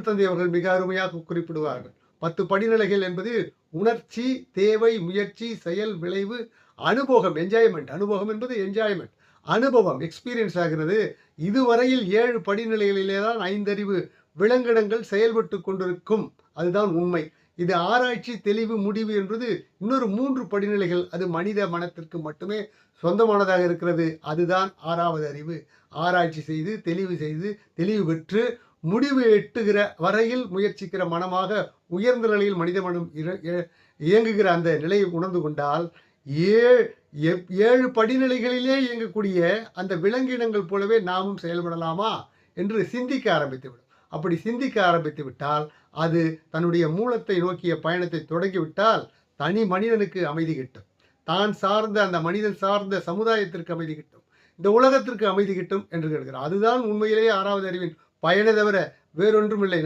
தந்தை அவர்கள் மிக அருமையாக குறிப்பிடுவார்கள். 10 படிநிலைகள் என்பது உணர்ச்சி, தேவை, முயற்சி, செயல், விளைவு, அனுபவம், என்ஜாய்மென்ட். அனுபவம் என்பது என்ஜாய்மென்ட். அனுபவம் எக்ஸ்பீரியன்ஸ் ஆகிறது. இதுவரையில் 7 படிநிலைகளிலே தான் 5 அறிவு விலங்கினங்கள் செயல்பட்டுக் கொண்டிருக்கும். அதுதான் உண்மை. இது ஆராய்ச்சி, தெளிவு, முடிவு என்பது இன்னொரு 3 படிநிலைகள். அது மனித மனத்திற்கு மட்டுமே சொந்தமானதாக இருக்கிறது. அதுதான் 6வது அறிவு. ஆராய்ச்சி செய்து, தெளிவு பெற்று முடிவு எட்டுகிற வரையில் முயற்சிக்கிற மனமாக உயர்ந்த நிலையில் மனித மனம் இயங்குகிற அந்த நிலையை உணர்ந்து கொண்டால் 7 படிநிலைகளிலே இயங்கக்கூடிய அந்த விலங்கினங்கள் போலவே நாமும் செயல்படலாமா என்று சிந்திக்க ஆரம்பித்துவிடும். அப்படி சிந்திக்க ஆரம்பித்து விட்டால் அது தன்னுடைய மூலத்தை நோக்கிய பயணத்தை தொடங்கிவிட்டால் தனி மனிதனுக்கு அமைதி கிட்டும். தான் சார்ந்த அந்த மனிதன் சார்ந்த சமுதாயத்திற்கு அமைதி கிட்டும். இந்த உலகத்திற்கு அமைதி கிட்டும் என்று கேட்கிறார். அதுதான் உண்மையிலேயே 6வது அறிவின் பயனை தவிர வேறொன்றும் இல்லை.